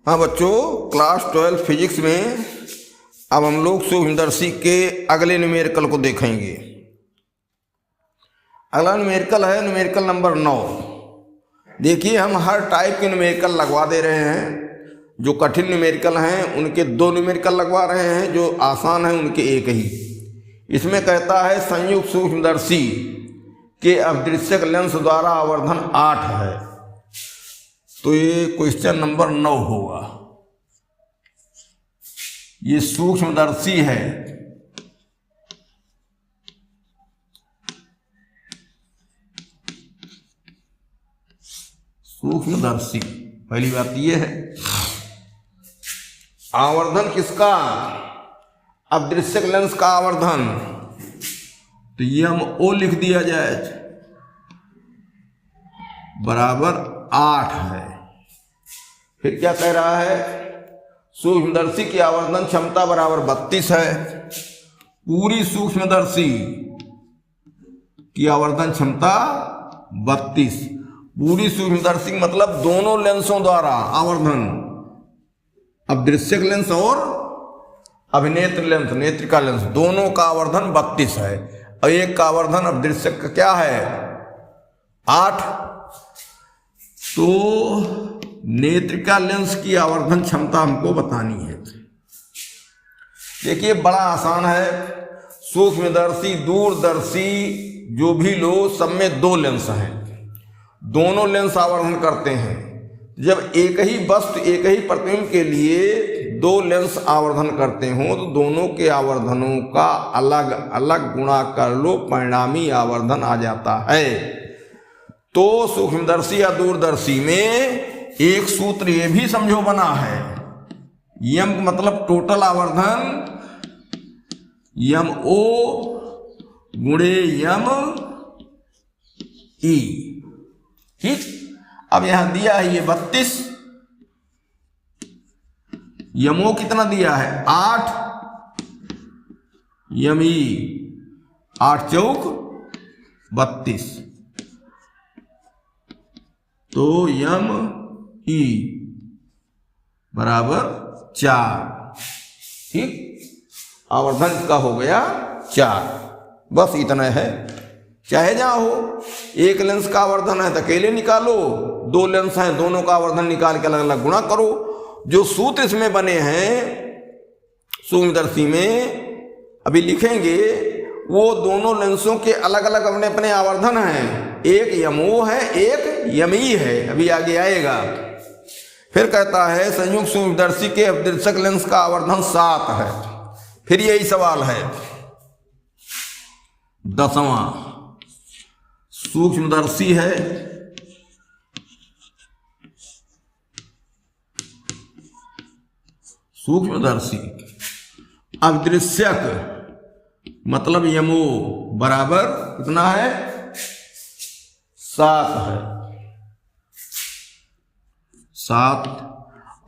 हाँ बच्चों, class 12 physics में अब हम लोग सूक्ष्मदर्शी के अगले न्यूमेरिकल को देखेंगे। अगला न्यूमेरिकल है न्यूमेरिकल नंबर 9। देखिए, हम हर टाइप के न्यूमेरिकल लगवा दे रहे हैं। जो कठिन न्यूमेरिकल हैं उनके 2 न्यूमेरिकल लगवा रहे हैं, जो आसान हैं उनके 1 ही। इसमें कहता है संयुक्त सूक्ष्मदर्शी के अदृश्यक लेंस द्वारा आवर्धन 8 है, तो ये क्वेश्चन नंबर 9 होगा। ये सूक्ष्मदर्शी है, सूक्ष्मदर्शी। पहली बात ये है, आवर्धन किसका? अदृश्यक लेंस का आवर्धन। तो ये हम ओ लिख दिया जाए, बराबर 8 है। फिर क्या कह रहा है? सूक्ष्मदर्शी की आवर्धन क्षमता बराबर 32 है। पूरी सूक्ष्मदर्शी की आवर्धन क्षमता 32। पूरी सूक्ष्मदर्शी मतलब दोनों लेंसों द्वारा आवर्धन, अदृश्यक लेंस और अभिनेत्र लेंस, नेत्रिका लेंस, दोनों का आवर्धन 32 है। और एक का आवर्धन अदृश्यक का क्या है? 8। तो नेत्रिका लेंस की आवर्धन क्षमता हमको बतानी है। देखिए, बड़ा आसान है। सूक्ष्मदर्शी, दूरदर्शी जो भी लो, सब में 2 लेंस हैं। दोनों लेंस आवर्धन करते हैं। जब एक ही वस्तु, एक ही प्रतिबिंब के लिए 2 लेंस आवर्धन करते हो, तो दोनों के आवर्धनों का अलग अलग गुणा कर लो, परिणामी आवर्धन आ जाता है। तो सूक्ष्मदर्शी या दूरदर्शी में एक सूत्र ये भी समझो बना है, यम मतलब टोटल आवर्धन, यम ओ गुणे यम ई। ठीक, अब यहां दिया है ये 32, यमो कितना दिया है? 8, यम ई 8 चौक 32, तो यम ई बराबर 4। ठीक, आवर्धन इसका हो गया 4। बस इतना है। चाहे जहां हो, एक लेंस का आवर्धन है तो अकेले निकालो, 2 लेंस हैं दोनों का आवर्धन निकाल के अलग अलग गुणा करो। जो सूत्र इसमें बने हैं सूक्ष्मदर्शी में अभी लिखेंगे, वो दोनों लेंसों के अलग अलग अपने अपने आवर्धन हैं। एक यमो है, एक यमी है, अभी आगे आएगा। फिर कहता है संयुक्त सूक्ष्मदर्शी के अदृश्यक लेंस का आवर्धन 7 है। फिर यही सवाल है 10वां। सूक्ष्मदर्शी है, सूक्ष्मदर्शी अदृश्यक मतलब यमो बराबर कितना है? 7 है, 7।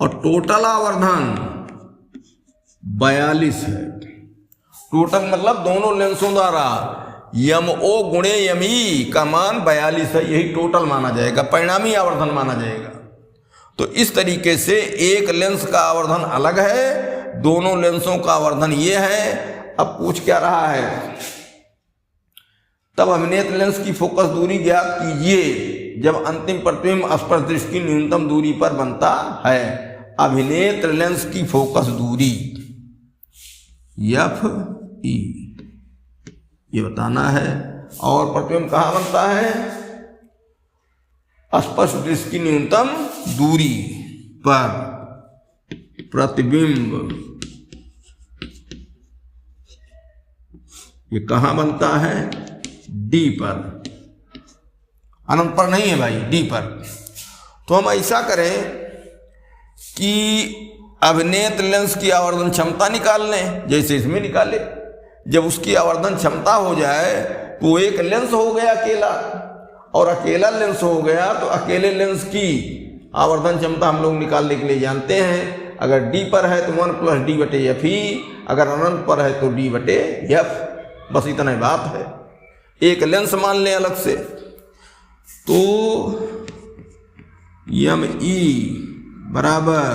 और टोटल आवर्धन 42 है। टोटल मतलब दोनों लेंसों द्वारा यम ओ गुणे यमी का मान 42 है। यही टोटल माना जाएगा, परिणामी आवर्धन माना जाएगा। तो इस तरीके से एक लेंस का आवर्धन अलग है, दोनों लेंसों का आवर्धन ये है। अब पूछ क्या रहा है? तब अभिनेत्र लेंस की फोकस दूरी ज्ञात कीजिए जब अंतिम प्रतिबिंब स्पर्श दृष्टि की न्यूनतम दूरी पर बनता है। अभिनेत्र लेंस की फोकस दूरी एफ ई ये बताना है। और प्रतिबिंब कहाँ बनता है? स्पर्श दृष्टि की न्यूनतम दूरी पर प्रतिबिंब ये कहाँ बनता है? डी पर, अनंत पर नहीं है भाई, डी पर। तो हम ऐसा करें कि अभिनेत्र लेंस की आवर्धन क्षमता निकाल लें, जैसे इसमें निकाले। जब उसकी आवर्धन क्षमता हो जाए तो एक लेंस हो गया अकेला, और अकेला लेंस हो गया तो अकेले लेंस की आवर्धन क्षमता हम लोग निकालने के लिए जानते हैं। अगर डी पर है तो 1 + d/f_e, अगर अनंत पर है तो d/f। बस इतना ही बात है। एक लेंस मान लें अलग से, तो यम ई बराबर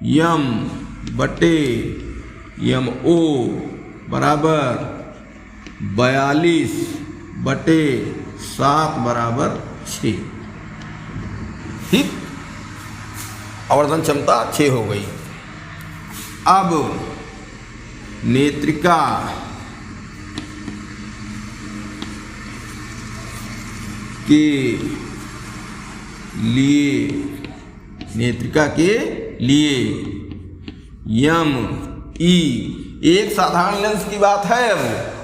यम बटे यम ओ बराबर 42 बटे 7 बराबर 6। ठीक, आवर्धन क्षमता 6 हो गई। अब नेत्रिका के लिए, नेत्रिका के लिए यम ई, एक साधारण लेंस की बात है। अब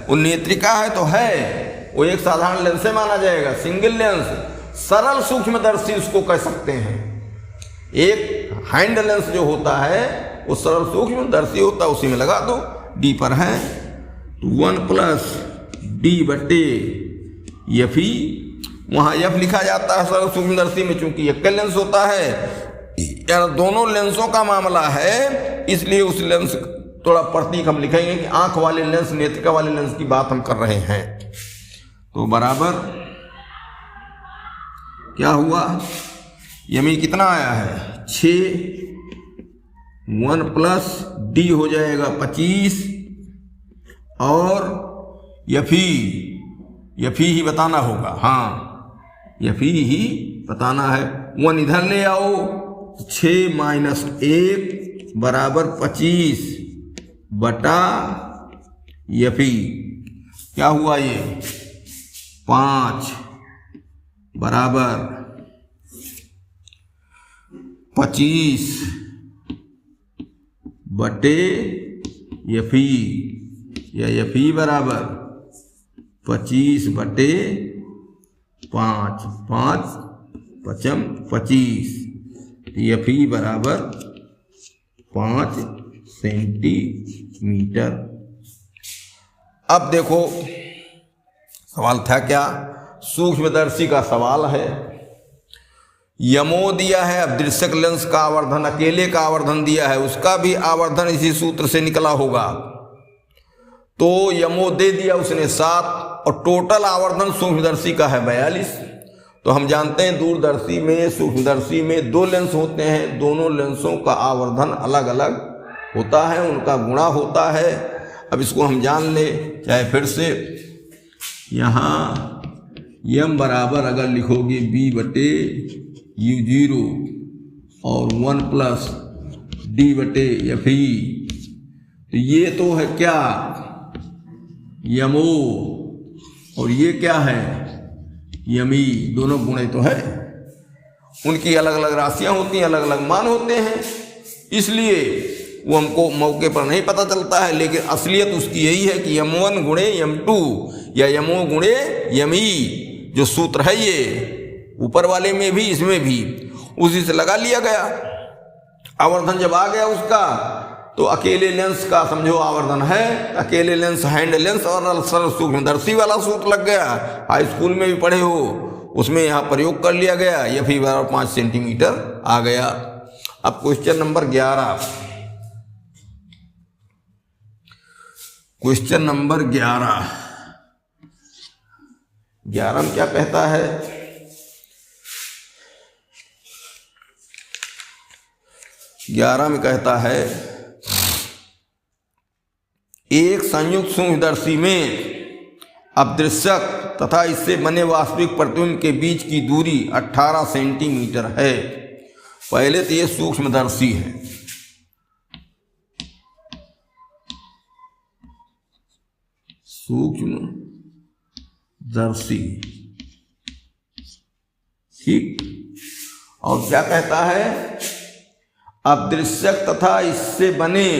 वो नेत्रिका है तो है, वो एक साधारण लेंस से माना जाएगा, सिंगल लेंस, सरल सूक्ष्मदर्शी उसको कह सकते हैं। एक हैंड लेंस जो होता है वो सरल सूक्ष्मदर्शी होता है, उसी में लगा दो। डी पर है तो 1 प्लस डी बटे एफ ई, वहाँ एफ लिखा जाता है सरल सूक्ष्मदर्शी में, चूंकि एक लेंस होता है, यार दोनों लेंसों का मामला है, इसलिए उस लेंस थोड़ा प्रतीक हम लिखेंगे कि आंख वाले लेंस, नेत्रिका वाले लेंस की बात हम कर रहे हैं। तो बराबर क्या हुआ, यमी कितना आया है 6, 1 प्लस डी हो जाएगा 25, और यफी ही बताना होगा। हाँ, यफी ही बताना है। 1 इधर ले आओ, 6 माइनस 1 बराबर 25 बटा यफी, क्या हुआ ये 5 बराबर 25 बटे यफी, या यफी बराबर 25 बटे 5, 5 पचम 25, यफी बराबर 5 सेंटीमीटर। अब देखो सवाल था क्या, सूक्ष्मदर्शी का सवाल है। यमो दिया है, अब दृश्यक लेंस का आवर्धन, अकेले का आवर्धन दिया है, उसका भी आवर्धन इसी सूत्र से निकला होगा। तो यमो दे दिया उसने 7, और टोटल आवर्धन सूक्ष्मदर्शी का है 42। तो हम जानते हैं दूरदर्शी में, सूक्ष्मदर्शी में 2 लेंस होते हैं, दोनों लेंसों का आवर्धन अलग अलग होता है, उनका गुणा होता है। अब इसको हम जान ले, चाहे फिर से यहाँ यम बराबर अगर लिखोगे बी बटे U0 और 1 प्लस डी बटे एफ ई, तो ये तो है क्या यमो, और ये क्या है यमी, दोनों गुणे तो है, उनकी अलग अलग राशियां होती हैं, अलग अलग मान होते हैं, इसलिए वो हमको मौके पर नहीं पता चलता है। लेकिन असलियत उसकी यही है कि यम1 गुणे यम2 या यमो गुणे यमी, जो सूत्र है ये ऊपर वाले में भी इसमें भी उसी से लगा लिया गया। आवर्धन जब आ गया उसका, तो अकेले लेंस का समझो आवर्धन है, अकेले लेंस हैंड लेंस और सरल सूक्ष्मदर्शी वाला सूत्र लग गया, हाई स्कूल में भी पढ़े हो, उसमें यहाँ प्रयोग कर लिया गया, यह भी 5 सेंटीमीटर आ गया। अब क्वेश्चन नंबर 11, क्वेश्चन नंबर 11 में क्या कहता है, ग्यारह में कहता है एक संयुक्त सूक्ष्मदर्शी में अदृश्यक तथा इससे बने वास्तविक प्रतिबिंब के बीच की दूरी 18 सेंटीमीटर है। पहले तो ये सूक्ष्मदर्शी है, सूक्ष्मदर्शी, ठीक। और क्या कहता है, अदृश्यक तथा इससे बने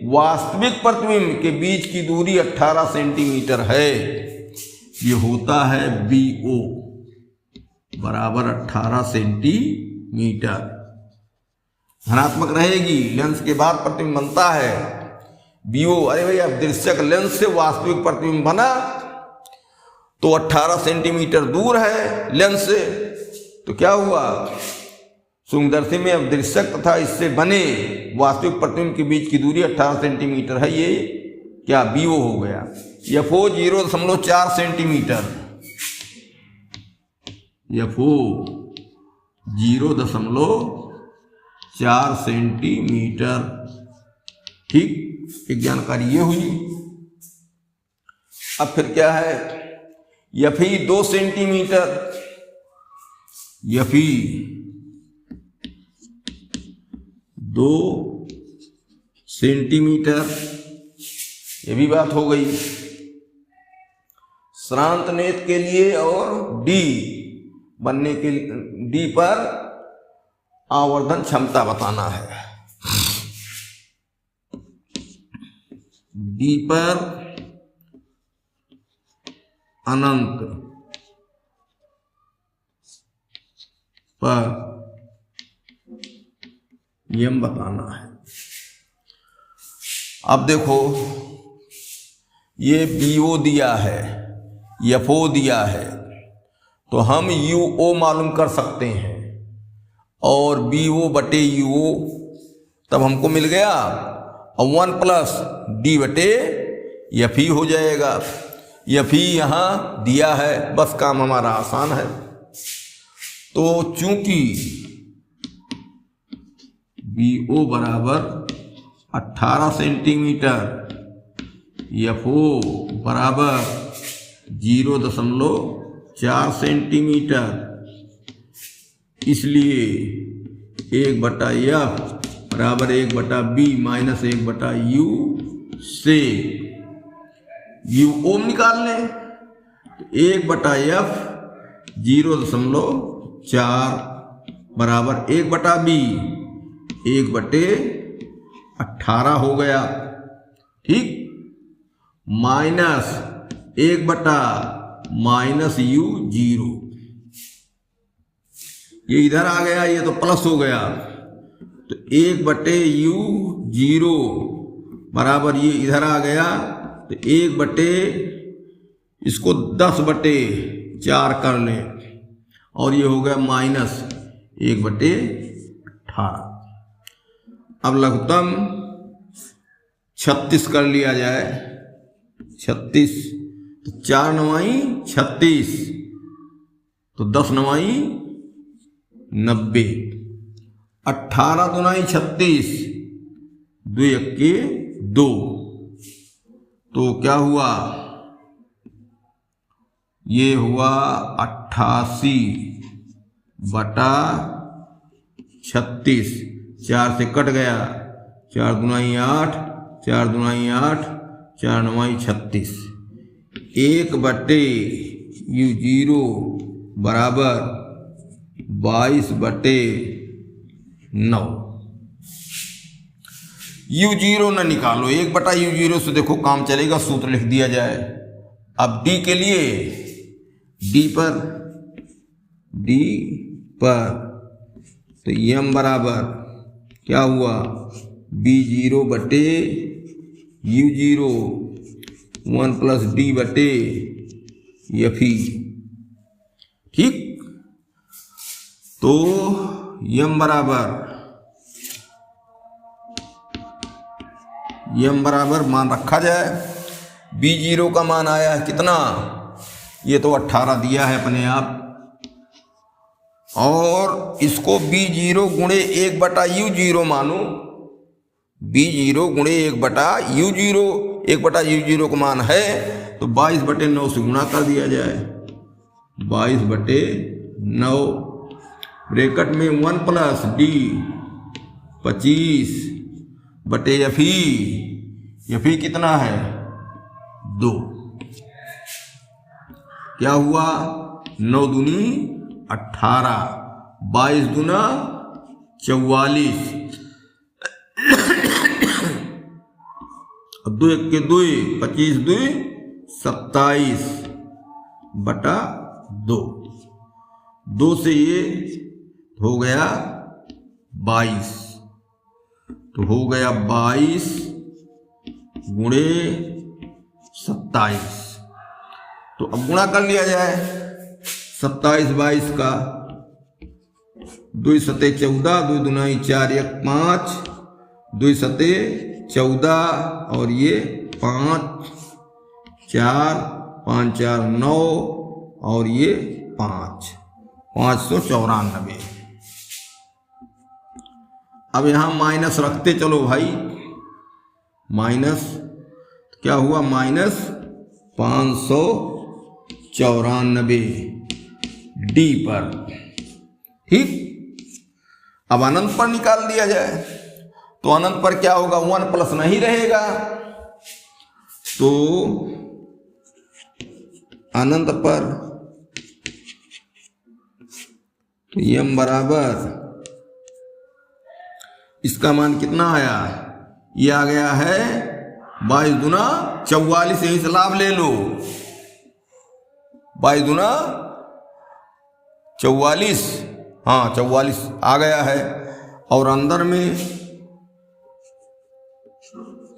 वास्तविक प्रतिबिंब के बीच की दूरी 18 सेंटीमीटर है। ये होता है BO बराबर 18 सेंटीमीटर। धनात्मक रहेगी, लेंस के बाद प्रतिबिंब बनता है BO। अरे भाई, अब दृश्यक लेंस से वास्तविक प्रतिबिंब बना तो 18 सेंटीमीटर दूर है लेंस से, तो क्या हुआ, सूक्ष्मदर्शी में अब दृश्यक तथा इससे बने वास्तविक प्रतिबिंब के बीच की दूरी 18 सेंटीमीटर है, ये क्या BO हो गया। FO 0.4 centimetre, FO 0.4 4 centimetre. ठीक, एक जानकारी ये हुई। अब फिर क्या है, यफी 2 सेंटीमीटर, यफी 2 सेंटीमीटर, ये भी बात हो गई। श्रांत नेत्र के लिए और डी बनने के लिए, डी पर आवर्धन क्षमता बताना है। डी पर अनंत पर यम बताना है। अब देखो, ये बीओ दिया है, एफओ दिया है, तो हम यूओ मालूम कर सकते हैं और बीओ बटे यूओ तब हमको मिल गया, और 1 प्लस डी बटे एफई हो जाएगा। एफई यहाँ दिया है, बस काम हमारा आसान है। तो चूंकि बीओ बराबर 18 सेंटीमीटर, एफओ बराबर 0.4 सेंटीमीटर, इसलिए 1/F बराबर 1/B माइनस 1/U से यू ओम निकाल लें, तो 1/F 0.4 बराबर 1/B 1/18 हो गया। ठीक, माइनस 1/-U 0, ये इधर आ गया, ये तो प्लस हो गया, तो 1/U 0 बराबर ये इधर आ गया, तो इसको 10/4 कर लें, और ये हो गया माइनस 1/18। अब लघुत्तम 36 कर लिया जाए, 36, तो 4 9 36, तो 10 9 90, 18 2 36, 2 1 2, तो क्या हुआ, ये हुआ 88/36, 4 से कट गया, 4 2 8, 4 2 8, 4 9 36, 1/U0 बराबर 22/9। U0 न निकालो, 1/U0 से देखो काम चलेगा, सूत्र लिख दिया जाए। अब D के लिए, D पर तो M बराबर क्या हुआ, B0/U0 1 प्लस D बटे एफई। ठीक, तो M बराबर मान रखा जाए, B0 का मान आया है कितना, ये तो 18 दिया है अपने आप, और इसको B0 गुणे 1/U0 मानो, B0 गुणे 1/U0, 1/U0 का मान है तो 22/9 से गुणा कर दिया जाए, 22/9, ब्रैकेट में 1 प्लस D 25/एफई, एफई कितना है 2, क्या हुआ 9 दूनी 18, 22 दूना 44, 2 1 2, 25 2 27/2, 2 से ये हो गया 22, तो हो गया 22 गुणे 27, तो अब गुणा कर लिया जाए 27 22 का, 2 7 14, 2 2 4 1 5, 2 7 14, और ये 5 4 5 4 9, और ये 5 594। अब यहाँ माइनस रखते चलो भाई, माइनस क्या हुआ, माइनस 594 डी पर। ठीक, अब अनंत पर निकाल दिया जाए तो अनंत पर क्या होगा, 1 प्लस नहीं रहेगा, तो अनंत पर तो यम बराबर, इसका मान कितना आया, ये आ गया है 22 दूना 44, यहीं से लाभ ले लो, 22 दूना 44, हाँ 44 आ गया है, और अंदर में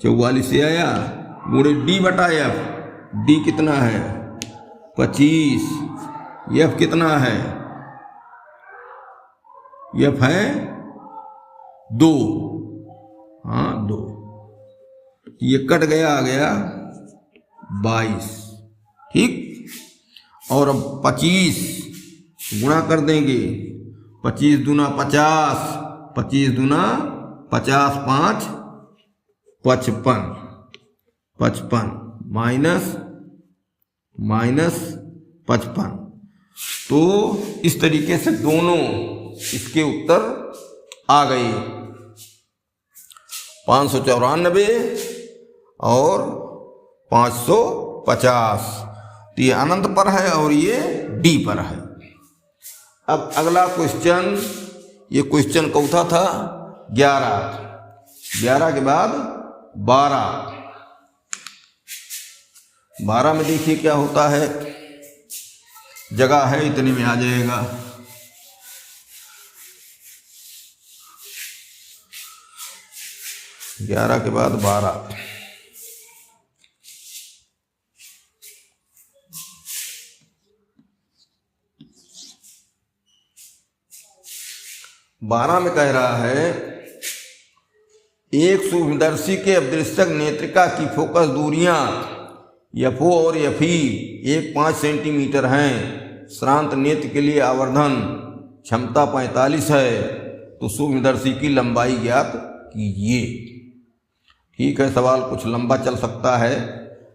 44 से आया, गुणे डी बटा एफ, डी कितना है 25, एफ कितना है, एफ है 2, हाँ 2, ये कट गया, आ गया 22। ठीक, और अब 25 गुणा कर देंगे, 25 दूना 50, 25 दूना 50, 5 55, 55 माइनस 55। तो इस तरीके से दोनों इसके उत्तर आ गए, 594 और 550। तो ये अनंत पर है और ये डी पर है। अब अगला क्वेश्चन, ये क्वेश्चन कौथा था 11 के बाद 12 में देखिए क्या होता है, जगह है इतने में आ जाएगा। ग्यारह के बाद 12, में कह रहा है एक सूक्ष्मदर्शी के अदृश्यक नेत्रिका की फोकस दूरियां एफओ और एफई 1.5 सेंटीमीटर हैं। श्रांत नेत्र के लिए आवर्धन क्षमता 45 है, तो सूक्ष्मदर्शी की लंबाई ज्ञात कीजिए। ठीक है, सवाल कुछ लंबा चल सकता है।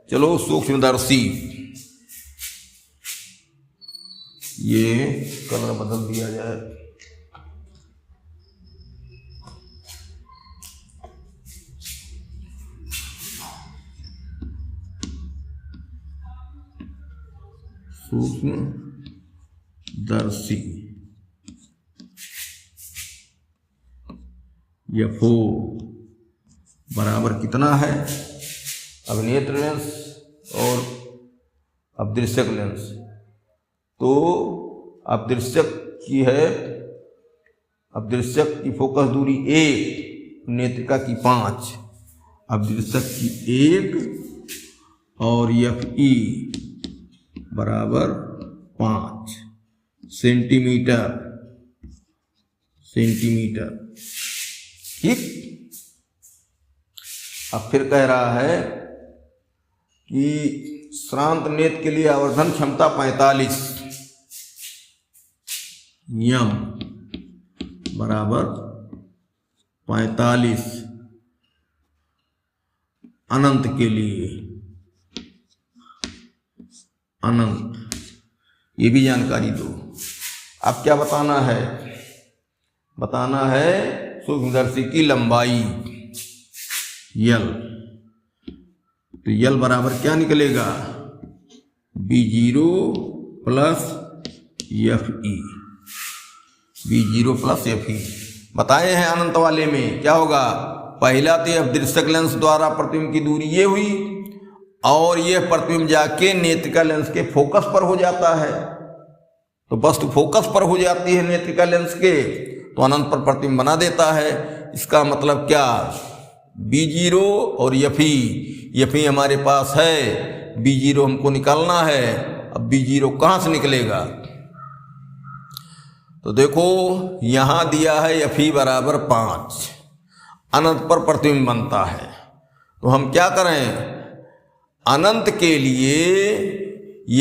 चलो सूक्ष्मदर्शी, ये कलर बदल दिया जाए। सूक्ष्मदर्शी एफओ बराबर कितना है, अभिनेत्र लेंस और अपदृश्यक लेंस। तो अपदृश्यक की है, अपदृश्यक की फोकस दूरी 1, नेत्रिका की 5, अपदृश्यक की 1 और एफई बराबर 5 सेंटीमीटर। ठीक, अब फिर कह रहा है कि श्रांत नेत्र के लिए आवर्धन क्षमता 45, यम बराबर 45 अनंत के लिए, अनंत, ये भी जानकारी दो। अब क्या बताना है, बताना है सूक्ष्मदर्शी की लंबाई यल। तो यल बराबर क्या निकलेगा, B0 plus FE, B0 plus FE. बताए हैं अनंत वाले में क्या होगा, पहला तो अपदृश्यक लेंस द्वारा प्रतिबिंब की दूरी ये हुई, और यह प्रतिबिंब जाके नेत्रिका लेंस के फोकस पर हो जाता है। तो वस्तु फोकस पर हो जाती है नेत्रिका लेंस के, तो अनंत पर प्रतिबिंब बना देता है। इसका मतलब क्या, B0 और एफई हमारे पास है, B0 हमको निकालना है। अब B0 कहाँ से निकलेगा, तो देखो यहाँ दिया है एफई बराबर 5, अनंत पर प्रतिबिंब बनता है। तो हम क्या करें, अनंत के लिए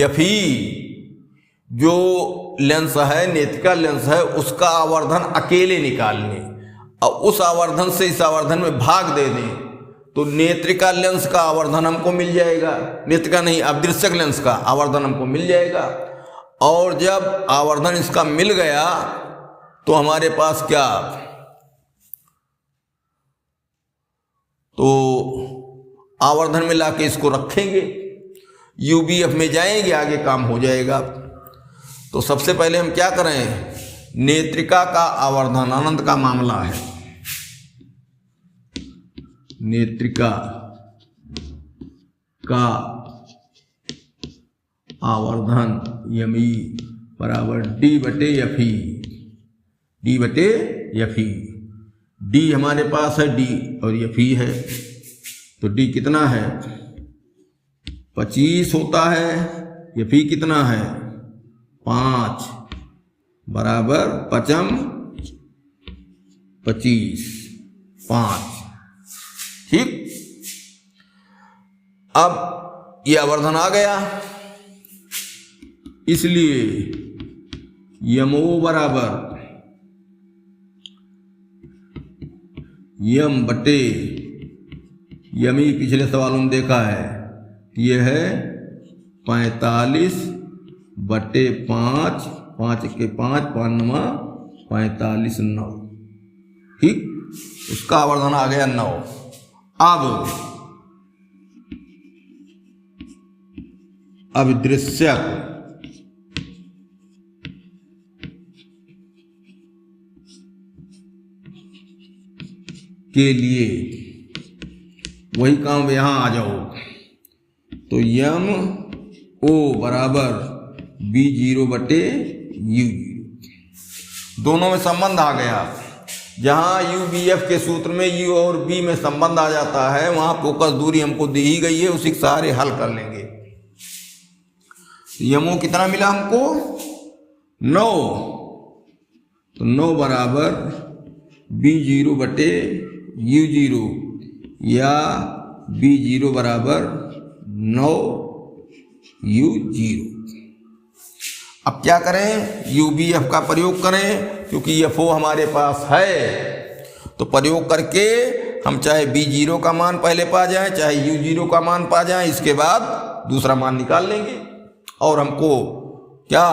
एफई जो लेंस है, नेत्रिका लेंस है, उसका आवर्धन अकेले निकाल लें। और उस आवर्धन से इस आवर्धन में भाग दे दें तो नेत्रिका लेंस का आवर्धन हमको मिल जाएगा, नेत्रिका नहीं अदृश्यक लेंस का आवर्धन हमको मिल जाएगा। और जब आवर्धन इसका मिल गया तो हमारे पास क्या, तो आवर्धन में लाके इसको रखेंगे, यूबीएफ में जाएंगे, आगे काम हो जाएगा। तो सबसे पहले हम क्या करें, नेत्रिका का आवर्धन, अनंत का मामला है, नेत्रिका का आवर्धन यमी बराबर डी बटे एफ ई, डी बटे एफ ई। डी हमारे पास है डी और एफ ई है, तो डी कितना है 25 होता है, एफ ई कितना है 5 बराबर 5 25 5। ठीक, अब यह आवर्धन आ गया, इसलिए यमो बराबर यम बटे यमी, पिछले सवालों में देखा है यह है 45 बटे 5, 5 के 5, 5 9 45 9। ठीक, उसका आवर्धन आ गया 9। अब दृश्यक के लिए वही काम यहां आ जाओ, तो यम ओ बराबर B0 बटे U0, दोनों में संबंध आ गया। जहां UBF के सूत्र में U और B में संबंध आ जाता है वहां फोकस दूरी हमको दी ही गई है, उसी के सहारे हल कर लेंगे। यमो कितना मिला हमको 9, तो 9 बराबर B0 बटे U0 या B0 बराबर 9 U0। अब क्या करें, UBF का प्रयोग करें, क्योंकि FO हमारे पास है, तो प्रयोग करके हम चाहे B0 का मान पहले पा जाएं, चाहे U0 का मान पा जाएं, इसके बाद दूसरा मान निकाल लेंगे और हमको क्या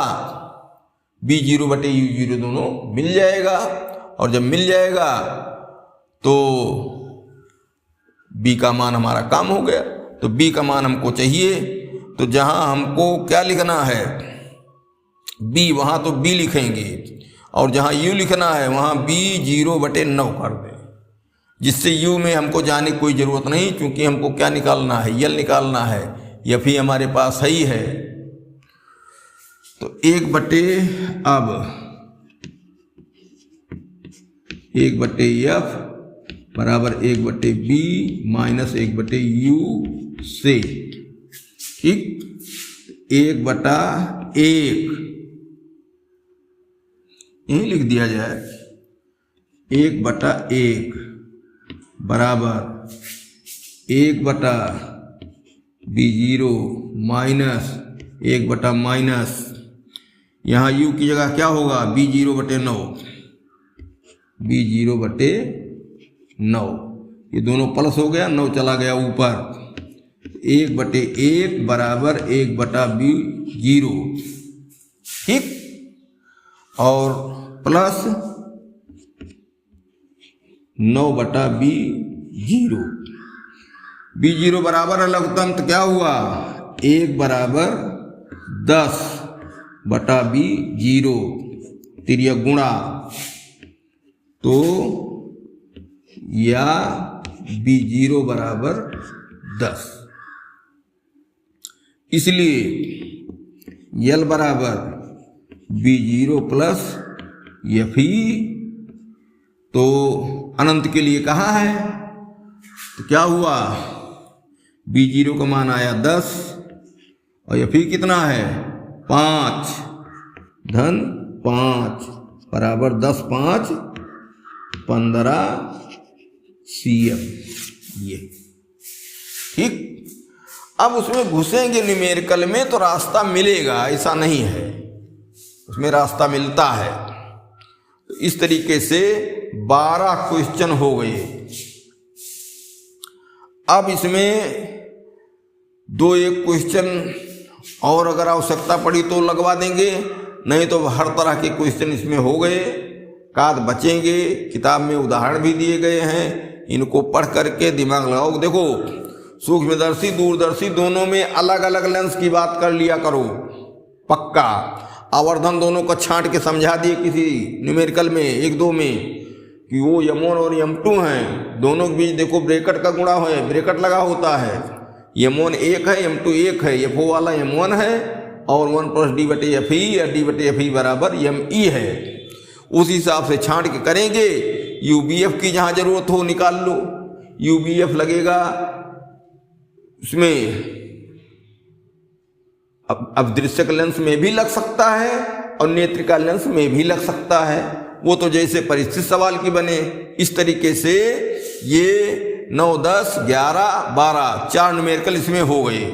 B0 बटे U0 दोनों मिल जाएगा। और जब मिल जाएगा तो B का मान हमारा काम हो गया। तो B का मान हमको चाहिए, तो जहां हमको क्या लिखना है B, वहां तो B लिखेंगे, और जहां U लिखना है वहां B0 बटे 9 कर दें, जिससे U में हमको जाने की कोई ज़रूरत नहीं, क्योंकि हमको क्या निकालना है, यल निकालना है, एफ ही हमारे पास ही है। तो 1 बटे अब 1 बटे एफ बराबर 1 बटे बी माइनस 1 बटे यू से, ठीक, 1 बटा 1 यही लिख दिया जाए, 1 बटा 1 बराबर 1 बटा B0 माइनस 1 बटा माइनस, यहाँ u की जगह क्या होगा B0 बटे 9, B0 बटे 9, ये दोनों प्लस हो गया, 9 चला गया ऊपर, 1 बटे 1 बराबर 1 बटा B0, ठीक, और प्लस 9 बटा B0, B0 बराबर लघुत्तम तो क्या हुआ 1 बराबर 10 बटा B0 तिर्य गुणा, तो या B0 बराबर 10, इसलिए L बराबर B0 प्लस एफ ही, तो अनंत के लिए कहा है, तो क्या हुआ B0 का मान आया 10 और एफ ही कितना है 5 धन 5 बराबर 10 5 15 cm, ये ठीक। अब उसमें घुसेंगे न्यूमेरिकल में तो रास्ता मिलेगा, ऐसा नहीं है, उसमें रास्ता मिलता है। तो इस तरीके से 12 क्वेश्चन हो गए। अब इसमें 2-1 क्वेश्चन और अगर आवश्यकता पड़ी तो लगवा देंगे, नहीं तो हर तरह के क्वेश्चन इसमें हो गए। काद बचेंगे, किताब में उदाहरण भी दिए गए हैं, इनको पढ़ करके दिमाग लगाओ। देखो, सूक्ष्मदर्शी दूरदर्शी दोनों में अलग अलग लेंस की बात कर लिया करो, पक्का। आवर्धन दोनों को छांट के समझा दिए किसी न्यूमेरिकल में 1-2 में कि वो M1 और M2 हैं, दोनों के बीच देखो ब्रैकेट का गुणा है, ब्रैकेट लगा होता है। M1 1 है, M2 1 है, FO वाला M1 है और 1 + D/FE या D/FE बराबर ME है। उस हिसाब से छांट के करेंगे। UBF की जहाँ जरूरत हो निकाल लो, UBF लगेगा उसमें। अब दृश्यक लेंस में भी लग सकता है और नेत्रिका लेंस में भी लग सकता है, वो तो जैसे परिस्थिति सवाल की बने। इस तरीके से ये 9, 10, 11, 12 4 न्यूमेरिकल इसमें हो गए।